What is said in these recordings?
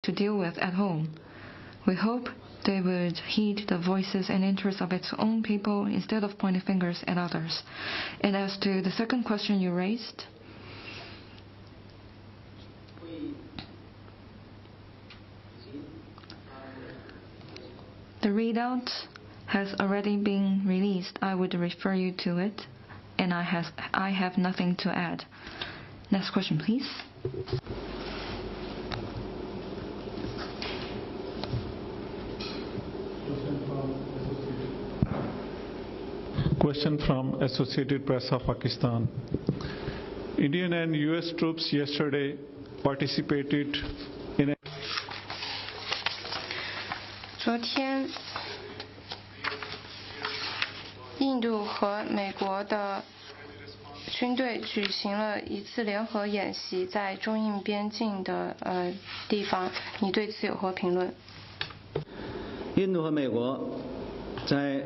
to deal with at home. We hope they would heed the voices and interests of its own people instead of pointing fingers at others. And as to the second question you raised, the readout has already been released. I would refer you to it, and I have nothing to add. Next question, please. Question from Associated Press of Pakistan. Indian and US troops yesterday participated in a 昨天，印度和美国的军队举行了一次联合演习，在中印边境的地方。你对此有何评论？印度和美国在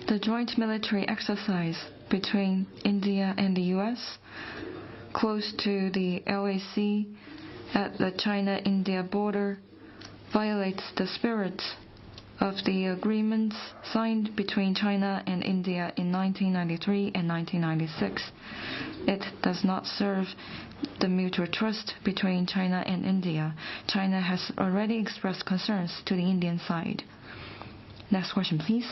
The joint military exercise between India and the US, close to the LAC at the China-India border, violates the spirit of the agreements signed between China and India in 1993 and 1996. It does not serve the mutual trust between China and India. China has already expressed concerns to the Indian side. Next question, please.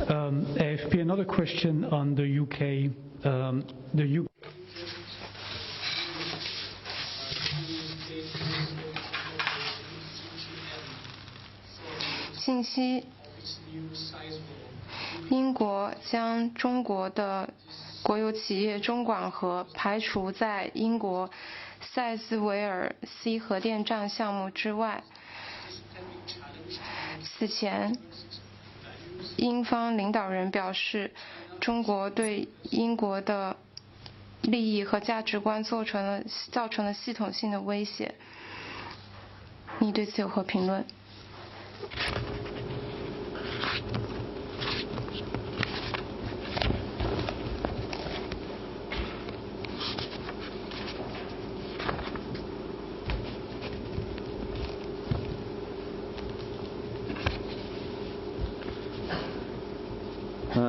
AFP, another question on the UK. The UK. 信息：英国将中国的国有企业中广核排除在英国塞兹维尔 C 核电站项目之外。此前，英方领导人表示，中国对英国的利益和价值观造成了系统性的威胁。你对此有何评论？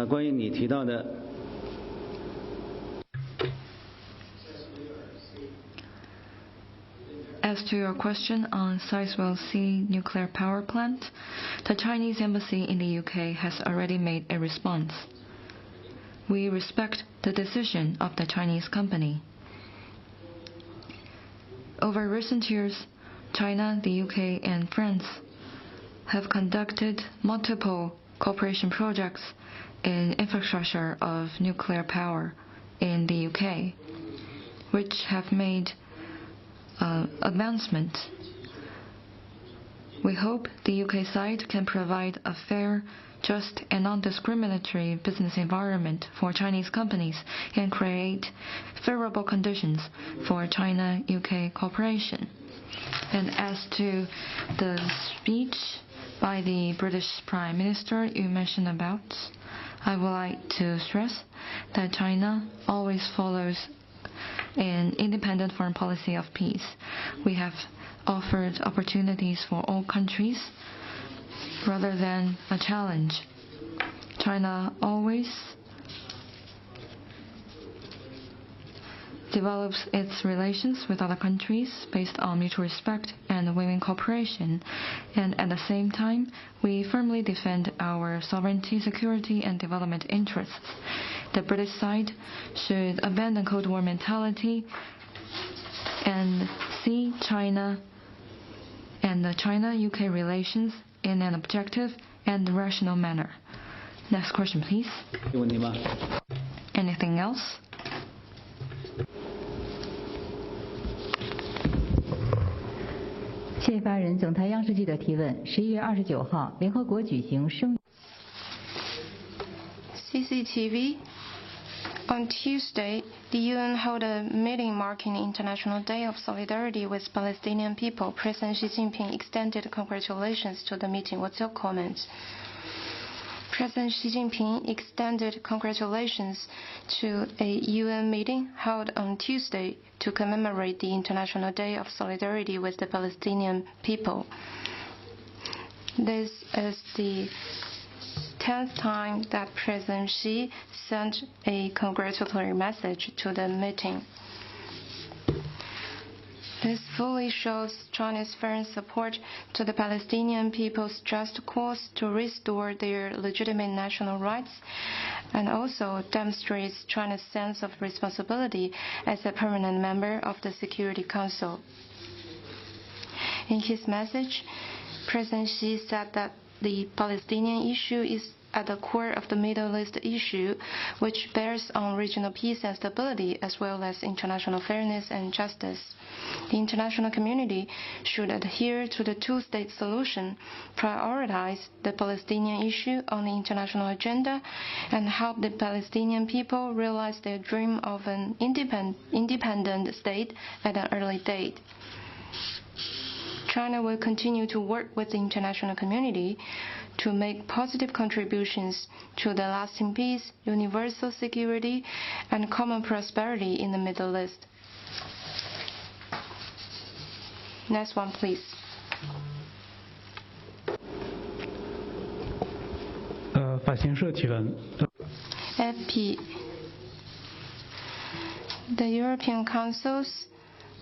关于你提到的 As to your question on Sizewell C nuclear power plant, the Chinese embassy in the UK has already made a response. We respect the decision of the Chinese company. Over recent years, China, the UK, and France have conducted multiple cooperation projects in infrastructure of nuclear power in the UK, which have made advancement. We hope the UK side can provide a fair, just, and non-discriminatory business environment for Chinese companies and create favorable conditions for China-UK cooperation. And as to the speech by the British Prime Minister you mentioned about, I would like to stress that China always follows an independent foreign policy of peace. We have offered opportunities for all countries rather than a challenge. China always develops its relations with other countries based on mutual respect and win-win cooperation, and at the same time, we firmly defend our sovereignty, security, and development interests. The British side should abandon Cold War mentality and see China and the China-UK relations in an objective and rational manner. Next question, please. Anything else? 谢发人，总台央视记者提问：11月29号，联合国举行生。CCTV. On Tuesday, the UN held a meeting marking the International Day of Solidarity with Palestinian people. President Xi Jinping extended congratulations to the meeting. What's your comment? President Xi Jinping extended congratulations to a UN meeting held on Tuesday to commemorate the International Day of Solidarity with the Palestinian people. This is the 10th time that President Xi sent a congratulatory message to the meeting. This fully shows China's firm support to the Palestinian people's just cause to restore their legitimate national rights, and also demonstrates China's sense of responsibility as a permanent member of the Security Council. In his message, President Xi said that the Palestinian issue is at the core of the Middle East issue, which bears on regional peace and stability as well as international fairness and justice. The international community should adhere to the two-state solution, prioritize the Palestinian issue on the international agenda, and help the Palestinian people realize their dream of an independent state at an early date. China will continue to work with the international community to make positive contributions to the lasting peace, universal security, and common prosperity in the Middle East. Next one, please. FP. The European Council's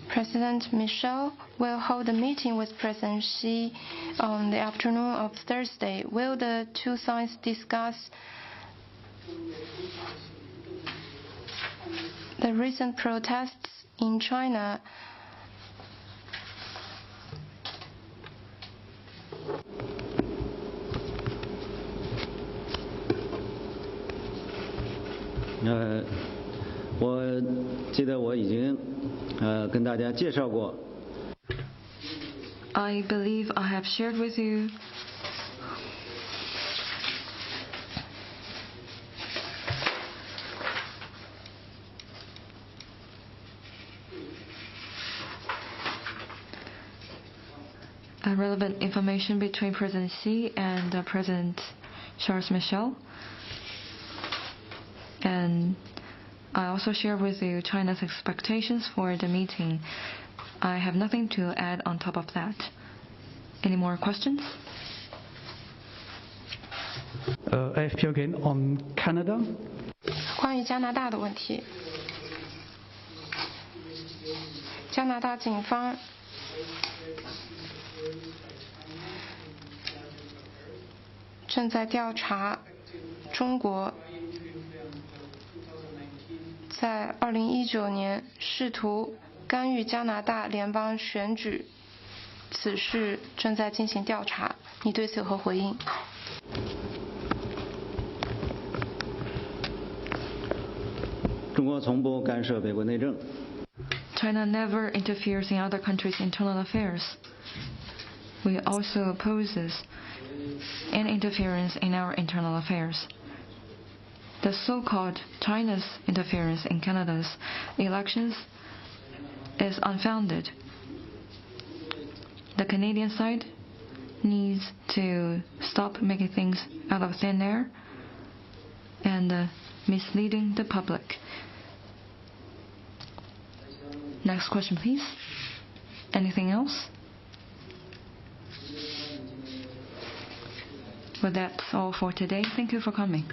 President Michel will hold a meeting with President Xi on the afternoon of Thursday. Will the two sides discuss the recent protests in China?我记得我已经跟大家介绍过。I believe I have shared with you relevant information between President Xi and President Charles Michel. And I also share with you China's expectations for the meeting. I have nothing to add on top of that. Any more questions? AFP again on Canada. 关于加拿大的问题，加拿大警方正在调查中国在2019年试图干预加拿大联邦选举，此事正在进行调查。你对此有何回应？中国从不干涉美国内政。China never interferes in other countries' internal affairs. We also opposes any interference in our internal affairs. The so-called China's interference in Canada's elections is unfounded. The Canadian side needs to stop making things out of thin air and misleading the public. Next question, please. Anything else? Well, that's all for today. Thank you for coming.